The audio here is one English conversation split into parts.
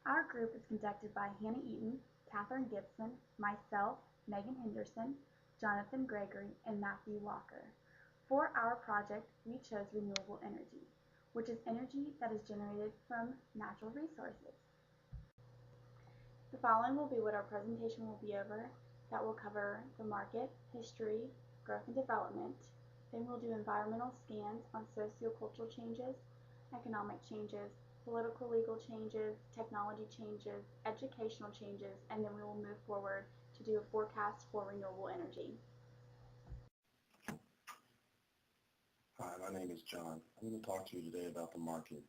Our group is conducted by Hannah Eaton, Katherine Gibson, myself, Megan Henderson, Jonathan Gregory, and Matthew Walker. For our project, we chose renewable energy, which is energy that is generated from natural resources. The following will be what our presentation will be over. That will cover the market, history, growth and development. Then we'll do environmental scans on sociocultural changes, economic changes, political legal changes, technology changes, educational changes, and then we will move forward to do a forecast for renewable energy. Hi, my name is John. I'm going to talk to you today about the market.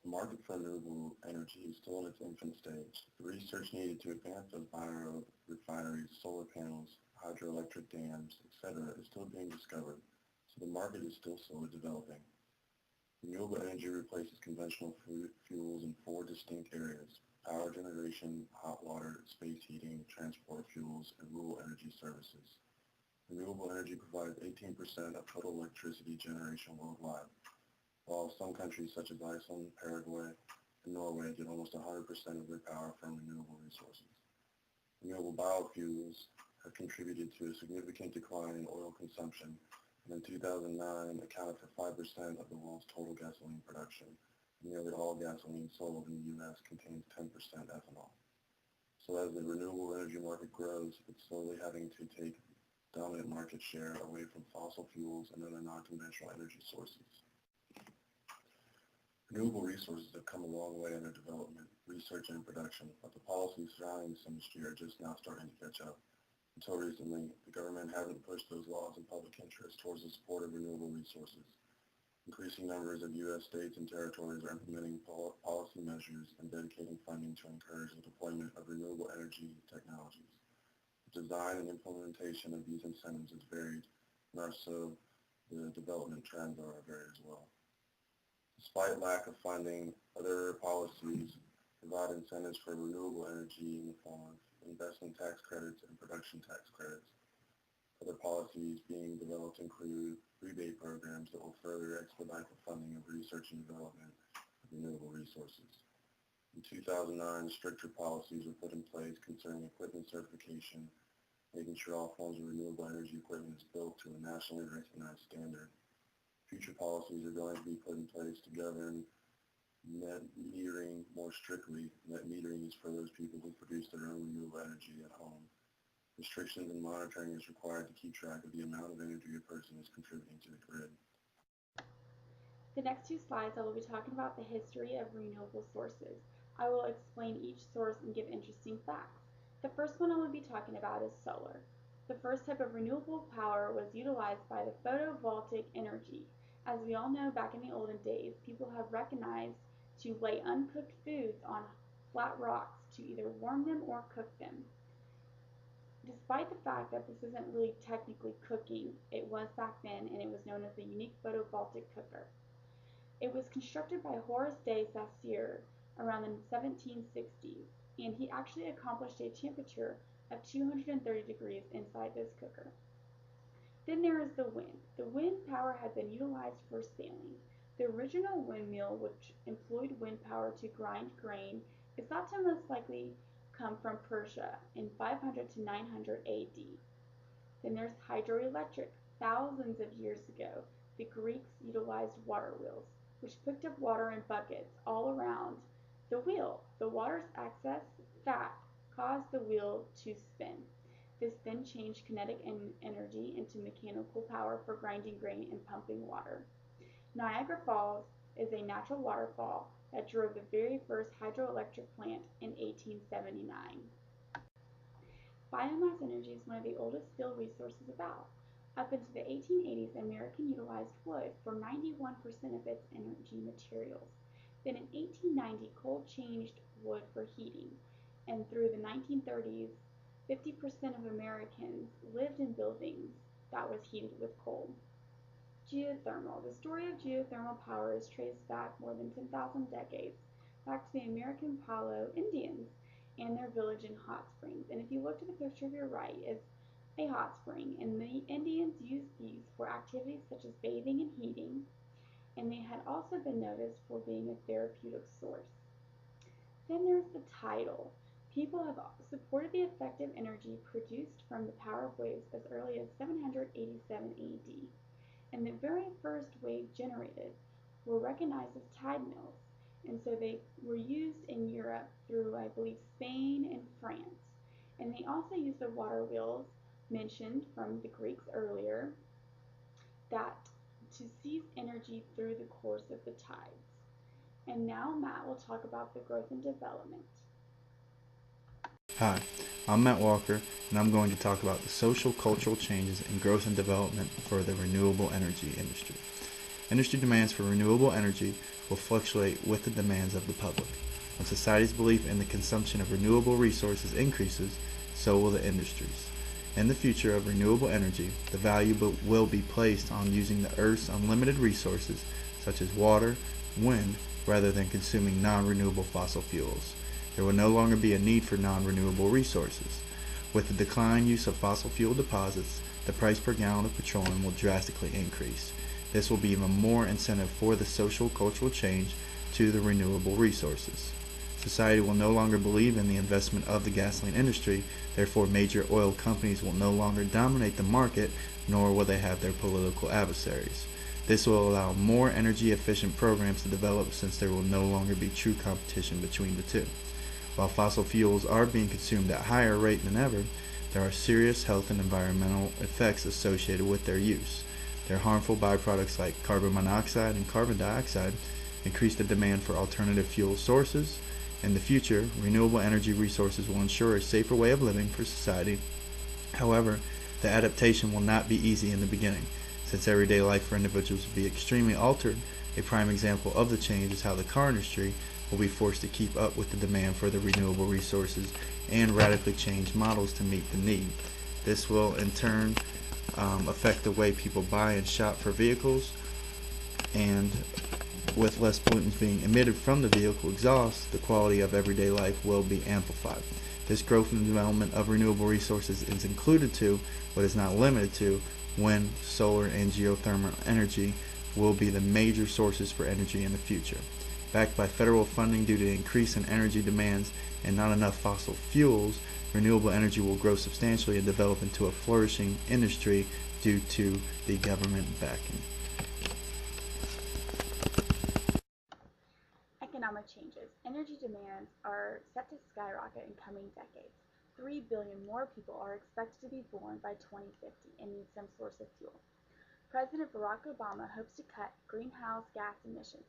The market for renewable energy is still in its infant stage. The research needed to advance those biorefineries, solar panels, hydroelectric dams, etc. is still being discovered, so the market is still slowly developing. Renewable energy replaces conventional fuels in 4 distinct areas: power generation, hot water, space heating, transport fuels, and rural energy services. Renewable energy provides 18% of total electricity generation worldwide, while some countries such as Iceland, Paraguay, and Norway get almost 100% of their power from renewable resources. Renewable biofuels have contributed to a significant decline in oil consumption, and in 2009 accounted for 5% of the world's total gasoline production. Nearly all gasoline sold in the U.S. contains 10% ethanol. So as the renewable energy market grows, it's slowly having to take dominant market share away from fossil fuels and other non-conventional energy sources. Renewable resources have come a long way in their development, research, and production, but the policies surrounding this industry are just now starting to catch up. Until recently, the government hasn't pushed those laws in public interest towards the support of renewable resources. Increasing numbers of U.S. states and territories are implementing policy measures and dedicating funding to encourage the deployment of renewable energy technologies. The design and implementation of these incentives is varied, and so the development trends are varied as well. Despite lack of funding, other policies provide incentives for renewable energy in the form of investment tax credits and production tax credits. Other policies being developed include rebate programs that will further expedite the funding of research and development of renewable resources. In 2009, stricter policies were put in place concerning equipment certification, making sure all forms of renewable energy equipment is built to a nationally recognized standard. Future policies are going to be put in place to govern net metering more strictly. Net metering is for those people who produce their own renewable energy at home. Restrictions and monitoring is required to keep track of the amount of energy a person is contributing to the grid. The next 2 slides I will be talking about the history of renewable sources. I will explain each source and give interesting facts. The first one I will be talking about is solar. The first type of renewable power was utilized by the photovoltaic energy. As we all know, back in the olden days, people have recognized to lay uncooked foods on flat rocks to either warm them or cook them. Despite the fact that this isn't really technically cooking, it was back then, and it was known as the unique photovoltaic cooker. It was constructed by Horace de Saussure around the 1760s, and he actually accomplished a temperature of 230 degrees inside this cooker. Then there is the wind. The wind power has been utilized for sailing. The original windmill, which employed wind power to grind grain, is thought to most likely come from Persia in 500 to 900 AD. Then there's hydroelectric. Thousands of years ago, the Greeks utilized water wheels, which picked up water in buckets all around the wheel. The water's excess fat caused the wheel to spin. This then changed kinetic energy into mechanical power for grinding grain and pumping water. Niagara Falls is a natural waterfall that drove the very first hydroelectric plant in 1879. Biomass energy is one of the oldest still resources about. Up into the 1880s, America utilized wood for 91% of its energy materials. Then in 1890, coal changed wood for heating, and through the 1930s, 50% of Americans lived in buildings that was heated with coal. Geothermal. The story of geothermal power is traced back more than 10,000 decades, back to the American Palo Indians and their village in Hot Springs. And if you look to the picture of your right, is a hot spring, and the Indians used these for activities such as bathing and heating, and they had also been noticed for being a therapeutic source. Then there's the tidal. People have supported the effective energy produced from the power of waves as early as 787 AD, and the very first wave generators were recognized as tide mills, and so they were used in Europe through, I believe, Spain and France. And they also used the water wheels mentioned from the Greeks earlier that to seize energy through the course of the tides. And now Matt will talk about the growth and development. Hi, I'm Matt Walker, and I'm going to talk about the social cultural changes in growth and development for the renewable energy industry. Industry demands for renewable energy will fluctuate with the demands of the public. When society's belief in the consumption of renewable resources increases, so will the industries. In the future of renewable energy, the value will be placed on using the Earth's unlimited resources, such as water, wind, rather than consuming non-renewable fossil fuels. There will no longer be a need for non-renewable resources. With the declined use of fossil fuel deposits, the price per gallon of petroleum will drastically increase. This will be even more incentive for the social cultural change to the renewable resources. Society will no longer believe in the investment of the gasoline industry, therefore major oil companies will no longer dominate the market, nor will they have their political adversaries. This will allow more energy efficient programs to develop since there will no longer be true competition between the two. While fossil fuels are being consumed at a higher rate than ever, there are serious health and environmental effects associated with their use. Their harmful byproducts like carbon monoxide and carbon dioxide increase the demand for alternative fuel sources. In the future, renewable energy resources will ensure a safer way of living for society. However, the adaptation will not be easy in the beginning, since everyday life for individuals will be extremely altered. A prime example of the change is how the car industry will be forced to keep up with the demand for the renewable resources and radically change models to meet the need. This will in turn affect the way people buy and shop for vehicles, and with less pollutants being emitted from the vehicle exhaust, the quality of everyday life will be amplified. This growth and development of renewable resources is included to, but is not limited to, wind, solar, and geothermal energy will be the major sources for energy in the future. Backed by federal funding due to the increase in energy demands and not enough fossil fuels, renewable energy will grow substantially and develop into a flourishing industry due to the government backing. Economic changes. Energy demands are set to skyrocket in coming decades. 3 billion more people are expected to be born by 2050 and need some source of fuel. President Barack Obama hopes to cut greenhouse gas emissions